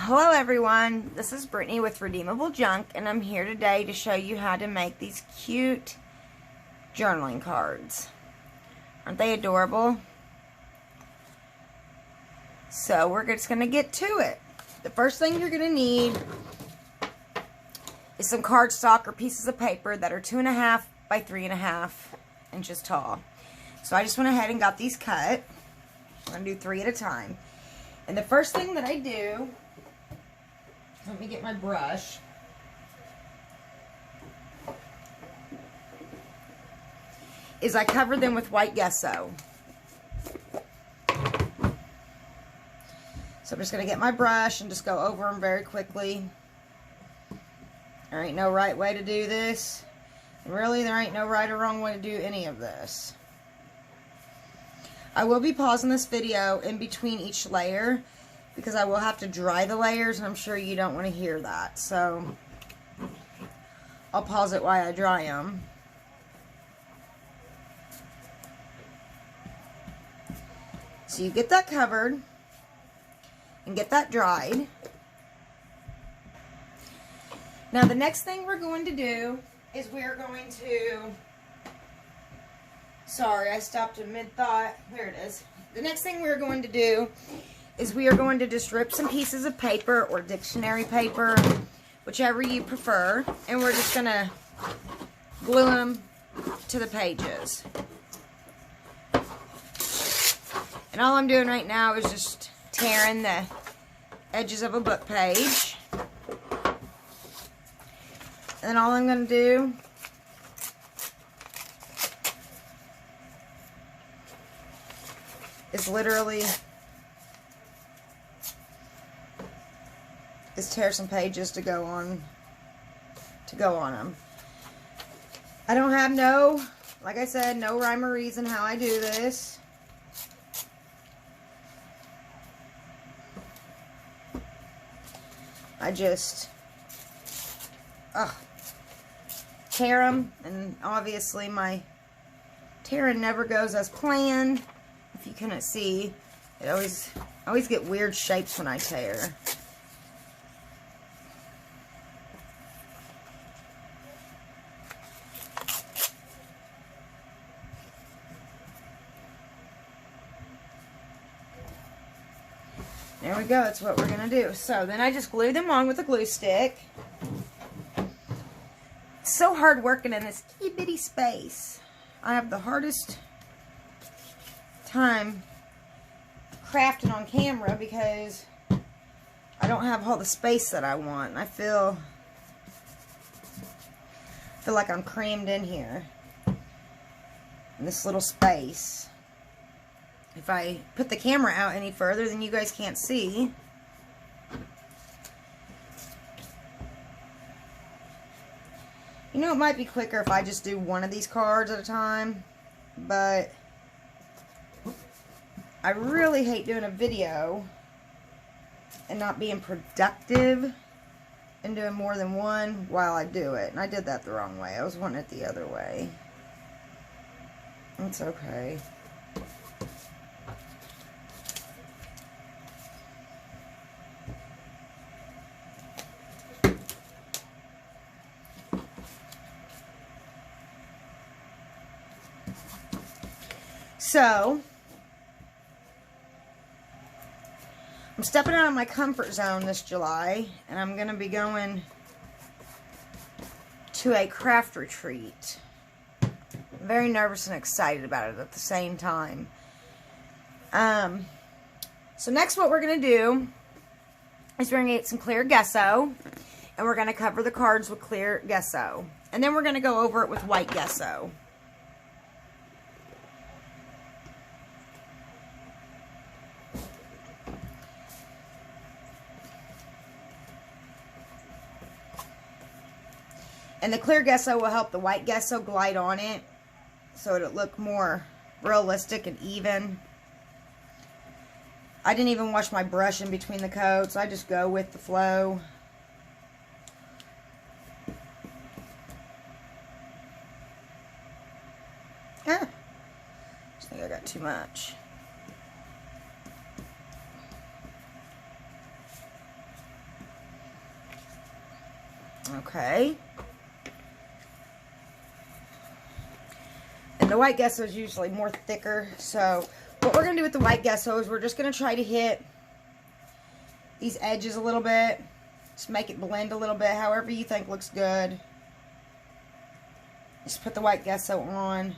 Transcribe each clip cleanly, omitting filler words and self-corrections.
Hello everyone, this is Brittany with Redeemable Junk, and I'm here today to show you how to make these cute journaling cards. Aren't they adorable? So we're just going to get to it. The first thing you're going to need is some cardstock or pieces of paper that are 2.5 by 3.5 inches tall. So I just went ahead and got these cut. I'm going to do 3 at a time. And the first thing that I do, let me get my brush. Is I cover them with white gesso. So I'm just going to get my brush and just go over them very quickly. There ain't no right way to do this. And really, there ain't no right or wrong way to do any of this. I will be pausing this video in between each layer because I will have to dry the layers, and I'm sure you don't want to hear that. So I'll pause it while I dry them. So you get that covered and get that dried. Now the next thing we're going to do is we're going to, sorry, I stopped in mid-thought. There it is. The next thing we're going to do is we are going to just rip some pieces of paper or dictionary paper, whichever you prefer, and we're just going to glue them to the pages. And all I'm doing right now is just tearing the edges of a book page. And then all I'm going to do is literally tear some pages to go on them. I don't have no, like I said, no rhyme or reason how I do this. I just tear them, and obviously my tearing never goes as planned. If you couldn't see, I always get weird shapes when I tear. There we go, that's what we're going to do. So then I just glue them on with a glue stick. It's so hard working in this itty bitty space. I have the hardest time crafting on camera because I don't have all the space that I want. And I feel like I'm crammed in here in this little space. If I put the camera out any further, then you guys can't see. You know, it might be quicker if I just do one of these cards at a time, but I really hate doing a video and not being productive and doing more than one while I do it. And I did that the wrong way. I was wanting it the other way. It's okay. So, I'm stepping out of my comfort zone this July, and I'm going to be going to a craft retreat. I'm very nervous and excited about it at the same time. So next what we're going to do is we're going to get some clear gesso, and we're going to cover the cards with clear gesso. And then we're going to go over it with white gesso. And the clear gesso will help the white gesso glide on it so it'll look more realistic and even. I didn't even wash my brush in between the coats. I just go with the flow. I think I got too much. Okay. And the white gesso is usually more thicker. So what we're going to do with the white gesso is we're just going to try to hit these edges a little bit. Just make it blend a little bit, however you think looks good. Just put the white gesso on.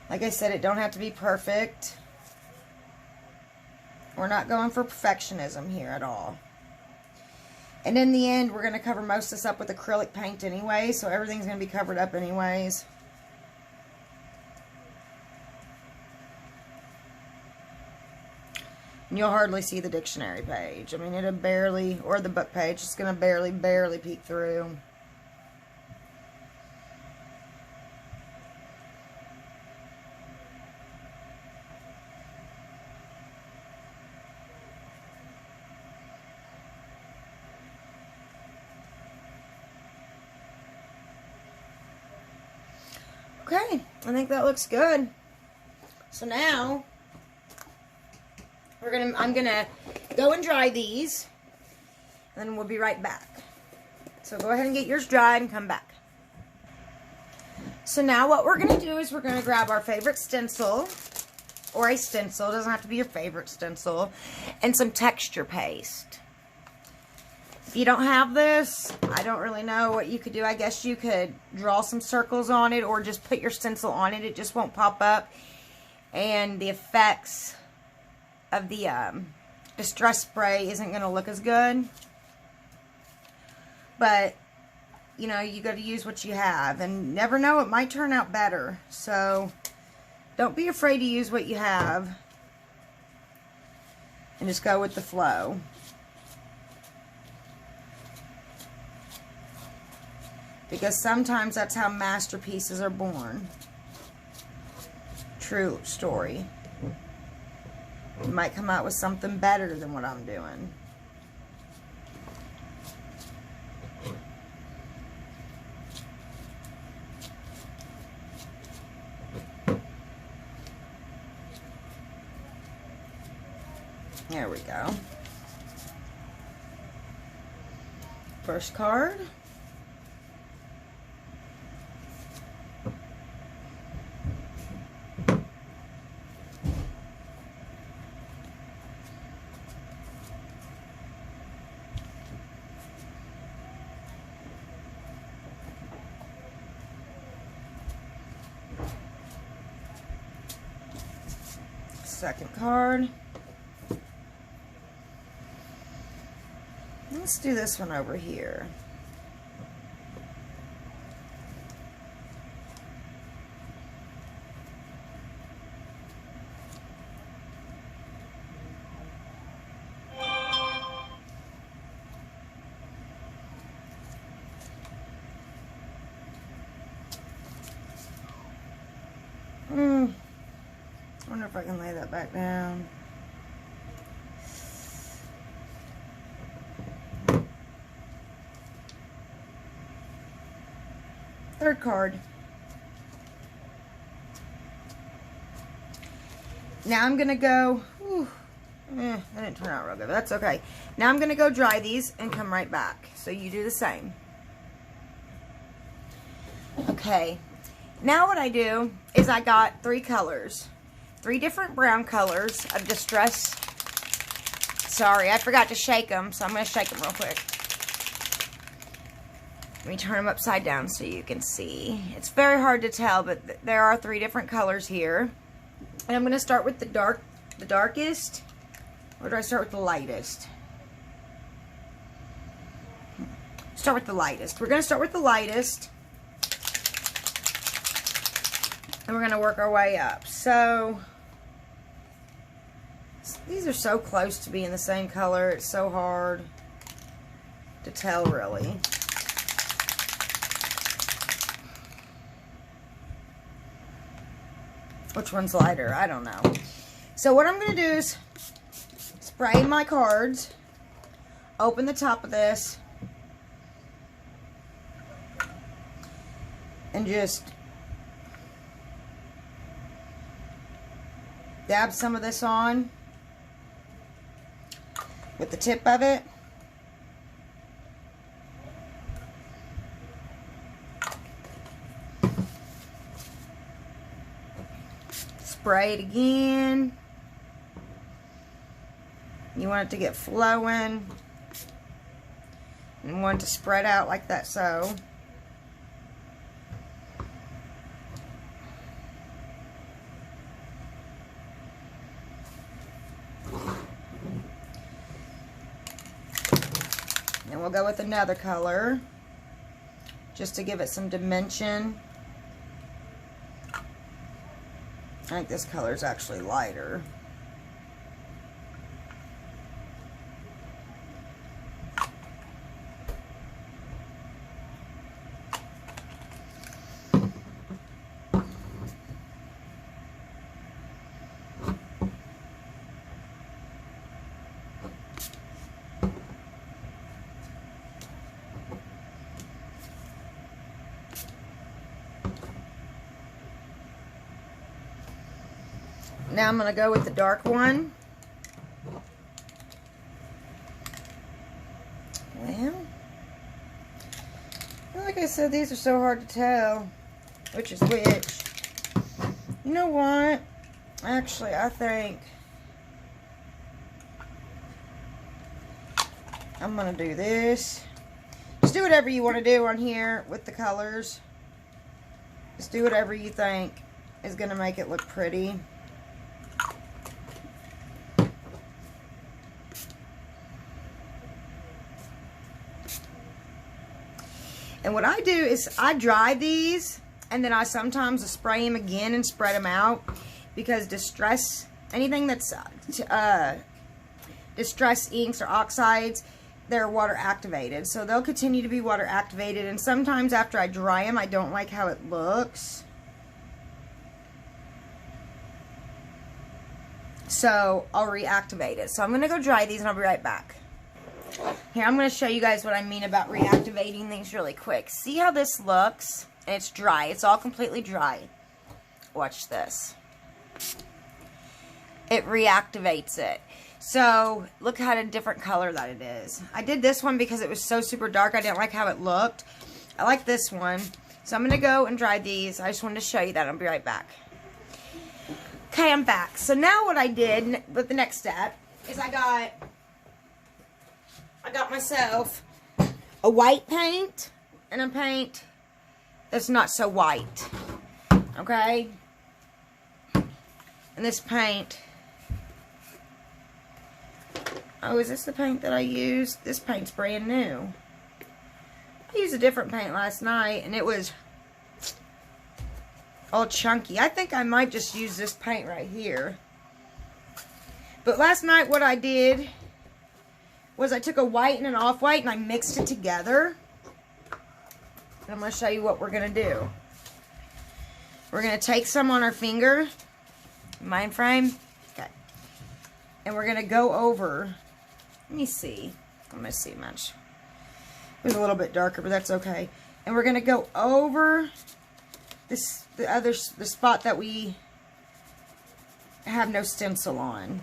Like I said, it don't have to be perfect. We're not going for perfectionism here at all. And in the end, we're going to cover most of this up with acrylic paint anyway, so everything's going to be covered up anyways. And you'll hardly see the dictionary page. I mean, it'll barely, or the book page, it's going to barely peek through. Okay, I think that looks good. So now I'm gonna go and dry these, and then we'll be right back. So go ahead and get yours dried and come back. So now what we're gonna do is we're gonna grab our favorite stencil, or a stencil, it doesn't have to be your favorite stencil, and some texture paste. If you don't have this, I don't really know what you could do. I guess you could draw some circles on it or just put your stencil on it. It just won't pop up. And the effects of the distress spray isn't going to look as good. But, you know, you got to use what you have. And never know, it might turn out better. So, don't be afraid to use what you have. And just go with the flow. Because sometimes that's how masterpieces are born. True story. You might come out with something better than what I'm doing. There we go. First card. Second card. Let's do this one over here. I wonder if I can lay that back down. Third card. Now I'm going to go, that didn't turn out real good, but that's okay. Now I'm going to go dry these and come right back. So you do the same. Okay. Now what I do is I got 3 colors. 3 different brown colors of distress. Sorry, I forgot to shake them, so I'm going to shake them real quick. Let me turn them upside down so you can see. It's very hard to tell, but there are 3 different colors here. And I'm going to start with the darkest, or do I start with the lightest? Start with the lightest. We're going to start with the lightest. And we're going to work our way up. So, these are so close to being the same color. It's so hard to tell, really. Which one's lighter? I don't know. So what I'm going to do is spray my cards, open the top of this, and just dab some of this on with the tip of it. spray it again. You want it to get flowing. And want it to spread out like that, so. And we'll go with another color, just to give it some dimension. I think this color is actually lighter. Now I'm going to go with the dark one. Well, like I said, these are so hard to tell which is which. You know what? Actually, I think I'm going to do this. Just do whatever you want to do on here with the colors. Just do whatever you think is going to make it look pretty. And what I do is I dry these, and then I sometimes spray them again and spread them out, because anything that's distress inks or oxides, they're water activated. So they'll continue to be water activated, and sometimes after I dry them, I don't like how it looks. So I'll reactivate it. So I'm going to go dry these and I'll be right back. Here, I'm going to show you guys what I mean about reactivating things really quick. See how this looks? And it's dry. It's all completely dry. Watch this. It reactivates it. So, look how a different color that it is. I did this one because it was so super dark. I didn't like how it looked. I like this one. So, I'm going to go and dry these. I just wanted to show you that. I'll be right back. Okay, I'm back. So, now what I did with the next step is I got myself a white paint and a paint that's not so white. Okay? And this paint. Oh, is this the paint that I used? This paint's brand new. I used a different paint last night and it was all chunky. I think I might just use this paint right here. But last night what I did was I took a white and an off-white and I mixed it together. And I'm going to show you what we're going to do. We're going to take some on our finger, mind frame, okay, and we're going to go over, let me see, I'm going to see much. It was a little bit darker, but that's okay. And we're going to go over this, the spot that we have no stencil on.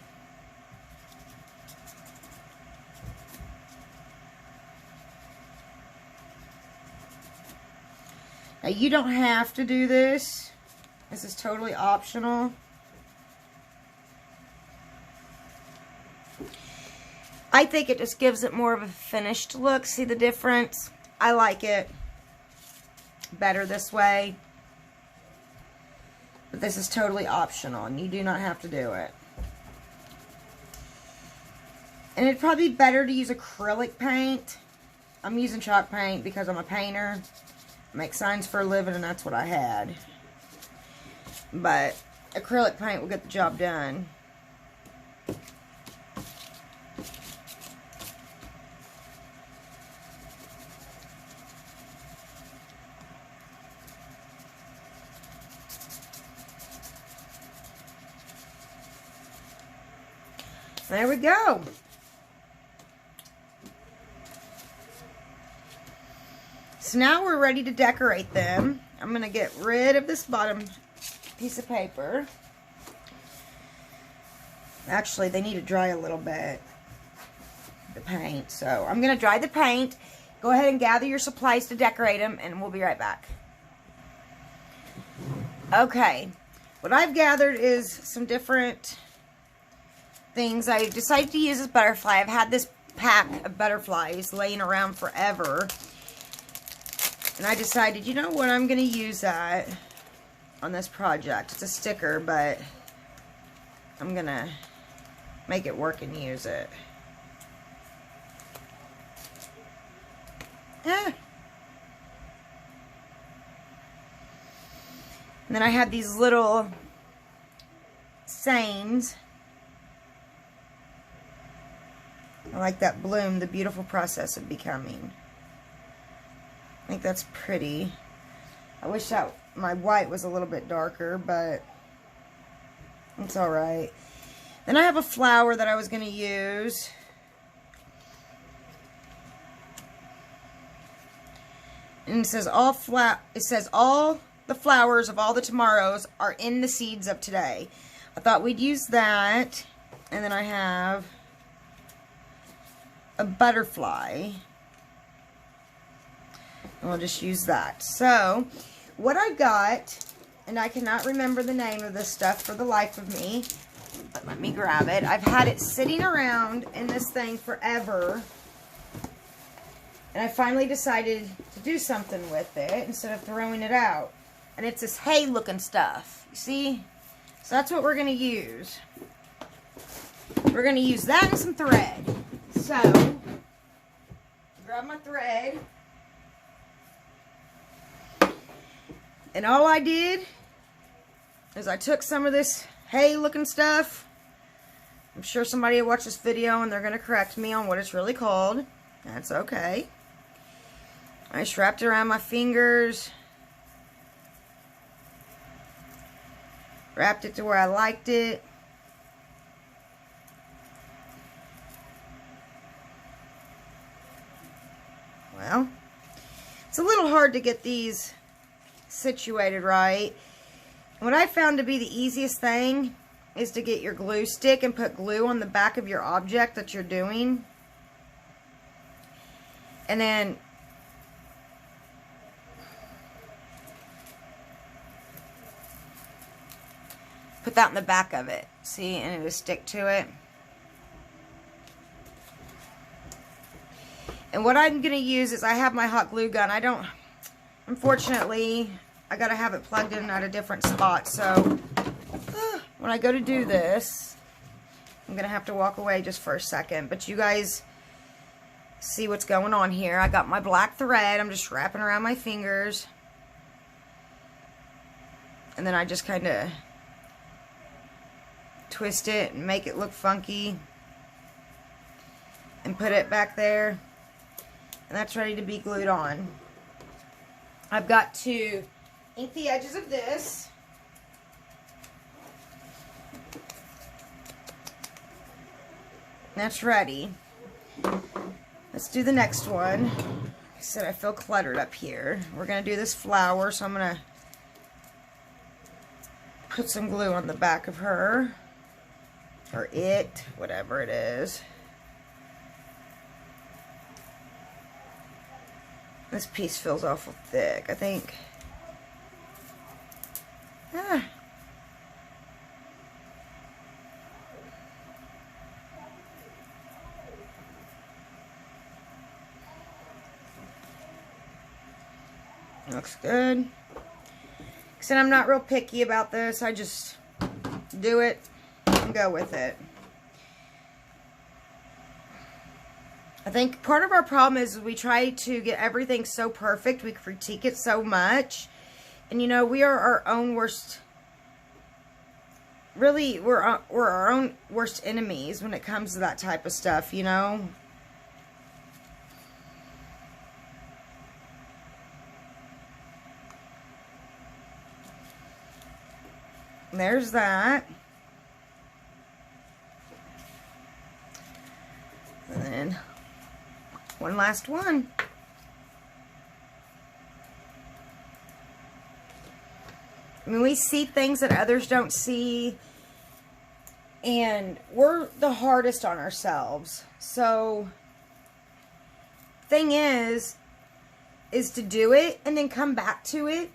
Now, you don't have to do this. This is totally optional. I think it just gives it more of a finished look. See the difference? I like it better this way. But this is totally optional, and you do not have to do it. And it'd probably be better to use acrylic paint. I'm using chalk paint because I'm a painter. I make signs for a living, and that's what I had. But acrylic paint will get the job done. There we go. So now we're ready to decorate them. I'm going to get rid of this bottom piece of paper. Actually, they need to dry a little bit, the paint. So I'm going to dry the paint. Go ahead and gather your supplies to decorate them, and we'll be right back. Okay, what I've gathered is some different things. I decided to use this butterfly. I've had this pack of butterflies laying around forever. And I decided, you know what, I'm going to use that on this project. It's a sticker, but I'm going to make it work and use it. And then I had these little sayings. I like that bloom, the beautiful process of becoming. I think that's pretty. I wish that my white was a little bit darker, but it's alright. Then I have a flower that I was going to use. And it says all the flowers of all the tomorrows are in the seeds of today. I thought we'd use that. And then I have a butterfly. And we'll just use that. So, what I got, and I cannot remember the name of this stuff for the life of me, but let me grab it. I've had it sitting around in this thing forever. And I finally decided to do something with it instead of throwing it out. And it's this hay looking stuff. You see? So that's what we're going to use. We're going to use that and some thread. So, grab my thread. And all I did is I took some of this hay looking stuff. I'm sure somebody will watch this video and they're going to correct me on what it's really called. That's okay. I just wrapped it around my fingers. Wrapped it to where I liked it. Well, it's a little hard to get these situated right. What I found to be the easiest thing is to get your glue stick and put glue on the back of your object that you're doing. And then put that in the back of it. See? And it'll stick to it. And what I'm going to use is I have my hot glue gun. Unfortunately, I got to have it plugged in at a different spot. So, when I go to do this, I'm going to have to walk away just for a second. But you guys see what's going on here. I got my black thread. I'm just wrapping around my fingers. And then I just kind of twist it and make it look funky. And put it back there. And that's ready to be glued on. I've got to ink the edges of this. That's ready. Let's do the next one. Like I said, I feel cluttered up here. We're going to do this flower, so I'm going to put some glue on the back of her. Or it, whatever it is. This piece feels awful thick, I think. Looks good. Like I said, I'm not real picky about this. I just do it and go with it. I think part of our problem is we try to get everything so perfect. We critique it so much. And, you know, we are our own worst... Really, we're our own worst enemies when it comes to that type of stuff, you know? There's that. And then one last one. I mean, we see things that others don't see, and we're the hardest on ourselves. So, thing is to do it and then come back to it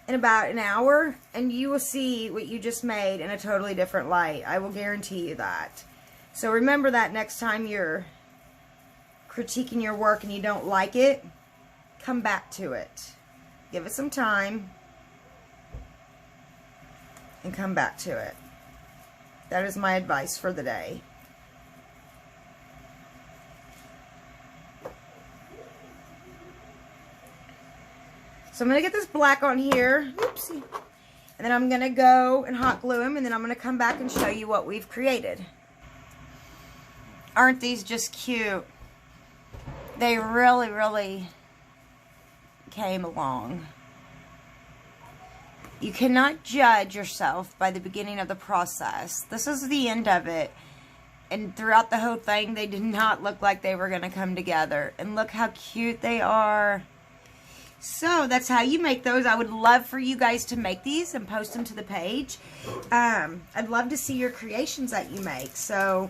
in about an hour, and you will see what you just made in a totally different light. I will guarantee you that. So remember that next time you're critiquing your work and you don't like it, come back to it. Give it some time and come back to it. That is my advice for the day. So I'm going to get this black on here. Oopsie. And then I'm going to go and hot glue them, and then I'm going to come back and show you what we've created. Aren't these just cute? They really, really came along. You cannot judge yourself by the beginning of the process. This is the end of it. And throughout the whole thing, they did not look like they were going to come together. And look how cute they are. So that's how you make those. I would love for you guys to make these and post them to the page. I'd love to see your creations that you make. So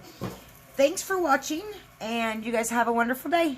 thanks for watching, and you guys have a wonderful day.